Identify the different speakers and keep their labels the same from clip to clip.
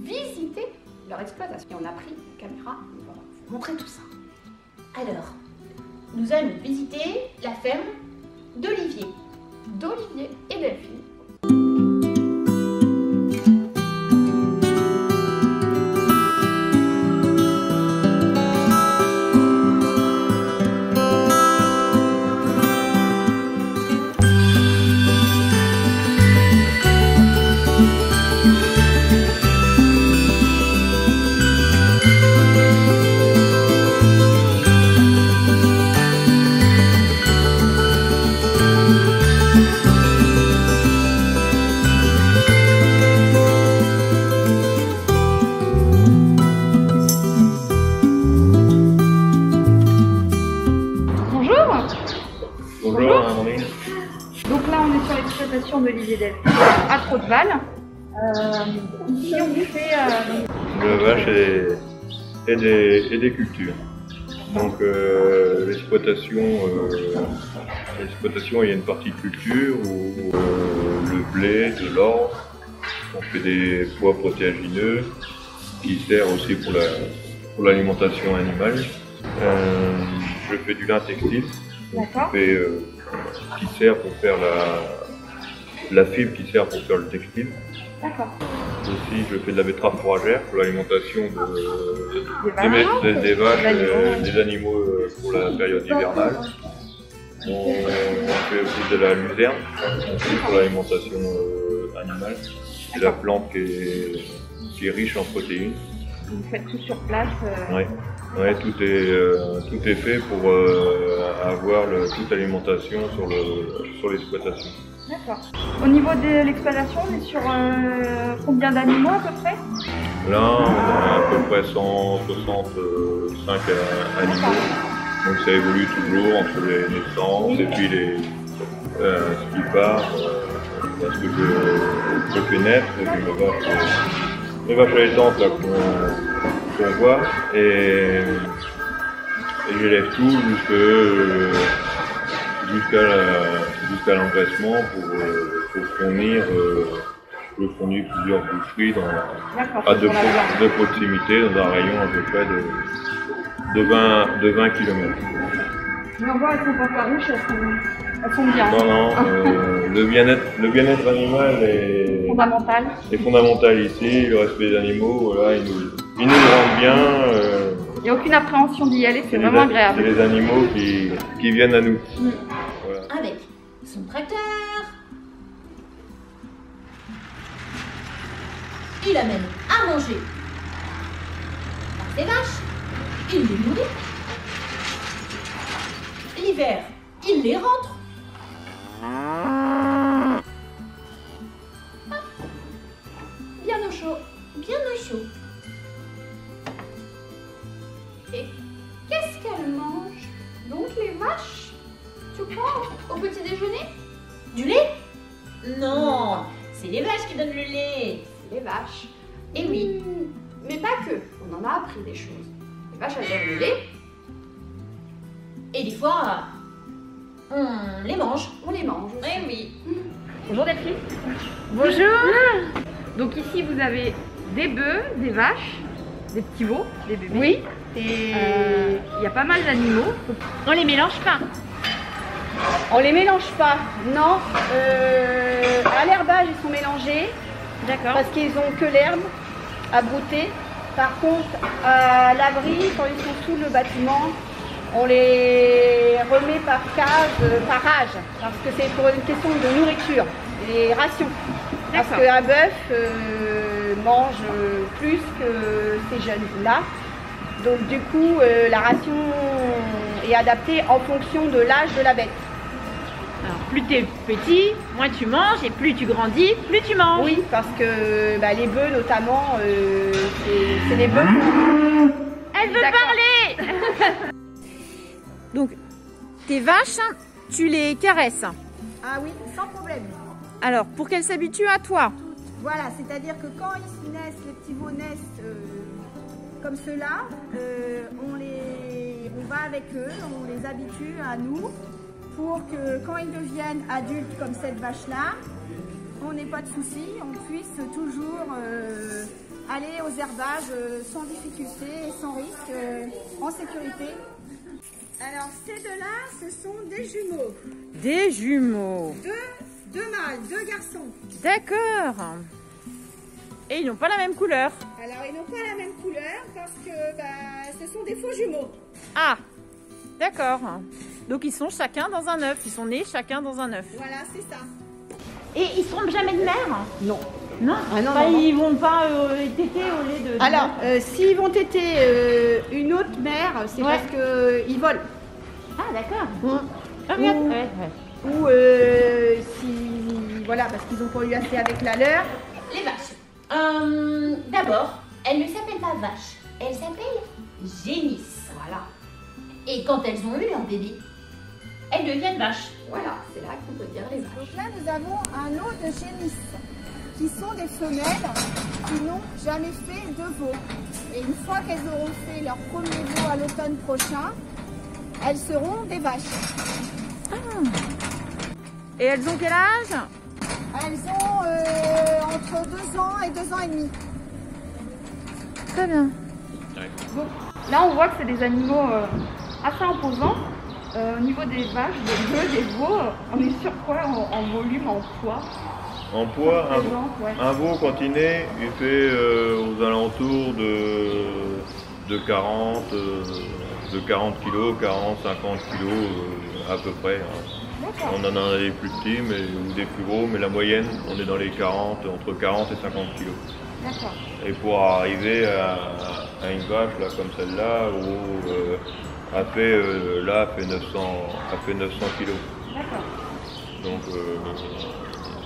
Speaker 1: visiter leur exploitation. Et on a pris une caméra, on va vous montrer tout ça.
Speaker 2: Alors, nous allons visiter la ferme d'Olivier.
Speaker 1: D'Olivier et Delphine.
Speaker 3: Bonjour Amandine.
Speaker 1: Donc là on est sur l'exploitation d'Olivier Delphine à Trotteval. Ici on fait
Speaker 3: De vaches et des cultures. Donc l'exploitation, il y a une partie culture où le blé, de l'orge, on fait des pois protéagineux qui servent aussi pour l'alimentation animale. Je fais du lin textile.
Speaker 1: d'accord.
Speaker 3: Qui sert pour faire la fibre qui sert pour faire le textile.
Speaker 1: D'accord.
Speaker 3: Aussi, je fais de la betterave fourragère pour l'alimentation des vaches, des animaux pour la période hivernale. On fait aussi de la luzerne pour l'alimentation animale. C'est la plante qui est riche en protéines.
Speaker 1: Vous faites tout sur place.
Speaker 3: Ouais, tout est fait pour avoir toute l'alimentation sur l'exploitation.
Speaker 1: D'accord. Au niveau de l'exploitation, on est sur combien d'animaux à peu près?
Speaker 3: Là, on a à peu près 165 animaux. Donc ça évolue toujours entre les naissances et puis ce qui part. Parce que je fais naître, les vaches allaitantes là qu'on voit, et j'élève tout jusqu'à l'engraissement pour fournir plusieurs boucheries de proximité dans un rayon à peu près de 20 km.
Speaker 1: Mais on voit, elles sont pas farouches, elles sont bien.
Speaker 3: Non, le bien-être animal est fondamental ici. Le respect des animaux, voilà, ils nous rendent bien.
Speaker 1: Il n'y a aucune appréhension d'y aller, c'est vraiment agréable.
Speaker 3: C'est les animaux qui viennent à nous.
Speaker 2: Voilà. Avec son tracteur. Il amène à manger ses vaches. Il les nourrit. L'hiver, il les rentre. Bien au chaud, bien au chaud.
Speaker 1: Et qu'est-ce qu'elles mangent? Donc les vaches, tu crois, au petit déjeuner?
Speaker 2: Du lait? Non, c'est les vaches qui donnent le lait.
Speaker 1: C'est les vaches.
Speaker 2: Eh oui.
Speaker 1: Mais pas que, on en a appris des choses. Les vaches, elles donnent le lait.
Speaker 2: Et des fois, on les mange.
Speaker 1: On les mange aussi.
Speaker 2: Eh oui.
Speaker 1: Bonjour Delphine. Bonjour. Donc ici vous avez des bœufs, des vaches, des petits veaux, des bébés.
Speaker 4: Oui.
Speaker 1: Et il y a pas mal d'animaux.
Speaker 4: On les mélange pas.
Speaker 1: On les mélange pas, non. À l'herbage ils sont mélangés.
Speaker 4: D'accord.
Speaker 1: Parce qu'ils ont que l'herbe à brouter. Par contre, à l'abri, quand ils sont sous le bâtiment, on les remet par case, par âge, parce que c'est pour une question de nourriture, les rations. Parce qu'un bœuf mange plus que ces jeunes-là. Donc du coup, la ration est adaptée en fonction de l'âge de la bête.
Speaker 4: Alors, plus tu es petit, moins tu manges, et plus tu grandis, plus tu manges.
Speaker 1: Oui, parce que les bœufs notamment, c'est les bœufs.
Speaker 4: Elle veut parler. Donc, tes vaches, tu les caresses.
Speaker 5: Ah oui, sans problème.
Speaker 4: Alors, pour qu'elles s'habituent à toi.
Speaker 5: Voilà, c'est-à-dire que quand ils naissent, les petits veaux naissent comme ceux-là, on va avec eux, on les habitue à nous, pour que quand ils deviennent adultes comme cette vache-là, on n'ait pas de soucis, on puisse toujours aller aux herbages sans difficulté et sans risque, en sécurité. Alors ces deux-là, ce sont des jumeaux.
Speaker 4: Des jumeaux.
Speaker 5: Deux mâles, 2 garçons.
Speaker 4: D'accord. Et ils n'ont pas la même couleur.
Speaker 5: Alors ils n'ont pas la même couleur parce que ce sont des faux jumeaux.
Speaker 4: Ah, d'accord. Donc ils sont chacun dans un œuf. Ils sont nés chacun dans un œuf.
Speaker 5: Voilà, c'est ça.
Speaker 4: Et ils ne seront jamais de mère?
Speaker 1: Non.
Speaker 4: Non,
Speaker 1: Ah non,
Speaker 4: bah,
Speaker 1: non, non.
Speaker 4: ils vont pas téter au lait de...
Speaker 1: Alors, s'ils vont téter une autre mère, c'est
Speaker 4: Ouais.
Speaker 1: parce qu'ils volent.
Speaker 4: Ah, d'accord. Ah,
Speaker 1: Ou-
Speaker 4: regarde. Ouais, ouais.
Speaker 1: Ou voilà, parce qu'ils n'ont pas eu assez avec la leur.
Speaker 2: Les vaches. D'abord, elles ne s'appellent pas vaches, elles s'appellent génisses. Voilà. Et quand elles ont eu leur bébé, elles deviennent vaches.
Speaker 1: Voilà, c'est là qu'on peut dire les vaches.
Speaker 5: Donc là, nous avons un lot de génisses, qui sont des femelles qui n'ont jamais fait de veau. Et une fois qu'elles auront fait leur premier veau à l'automne prochain, elles seront des vaches.
Speaker 4: Et elles ont quel âge?
Speaker 5: Elles ont entre 2 ans et 2 ans et demi.
Speaker 4: Très bien.
Speaker 6: Donc, là, on voit que c'est des animaux assez imposants. Au niveau des vaches, des bœufs, des veaux, on est sur quoi en volume, en poids?
Speaker 3: En poids,
Speaker 6: Ouais.
Speaker 3: un veau quand il naît, il fait aux alentours de 40 kg, 40-50 kg à peu près. Hein. On en a des plus petits ou des plus gros, mais la moyenne, on est dans les 40, entre 40 et 50 kg.
Speaker 6: D'accord.
Speaker 3: Et pour arriver à une vache là, comme celle-là, où elle fait 900 kg.
Speaker 6: D'accord.
Speaker 3: Donc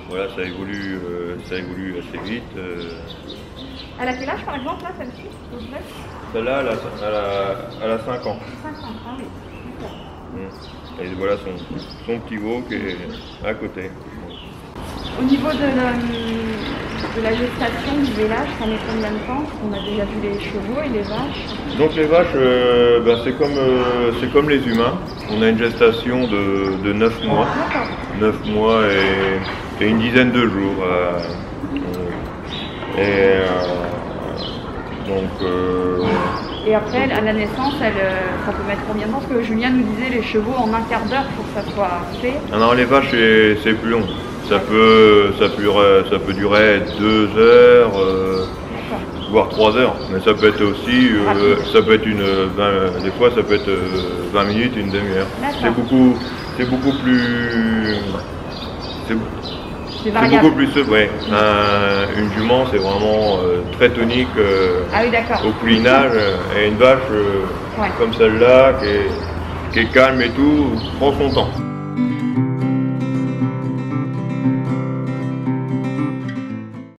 Speaker 3: voilà, ça évolue assez vite.
Speaker 6: Elle a quel âge, par exemple, là, celle-ci?
Speaker 3: Celle-là, elle a 5 ans.
Speaker 6: 5 ans, ah oui. D'accord.
Speaker 3: Et voilà son petit veau qui est à côté.
Speaker 6: Au niveau de la gestation du vélage, ça met combien de temps? On a déjà vu les chevaux et les vaches.
Speaker 3: Donc les vaches, c'est comme les humains. On a une gestation de 9 mois.
Speaker 6: D'accord.
Speaker 3: 9 mois et une dizaine de jours.
Speaker 6: Et après, à la naissance, ça peut mettre combien de temps? Parce que Julien nous disait les chevaux en un quart d'heure pour que ça soit fait.
Speaker 3: Ah non, les vaches c'est plus long. Ça peut durer 2 heures, voire 3 heures. Mais ça peut être aussi, ça peut être des fois ça peut être 20 minutes, une demi-heure. C'est beaucoup plus.
Speaker 6: C'est
Speaker 3: C'est
Speaker 6: variable.
Speaker 3: beaucoup plus ouais. Une jument c'est vraiment très tonique
Speaker 6: Ah oui, d'accord.
Speaker 3: au coulinage et une vache
Speaker 6: Ouais.
Speaker 3: comme celle-là qui est calme et tout prend son temps.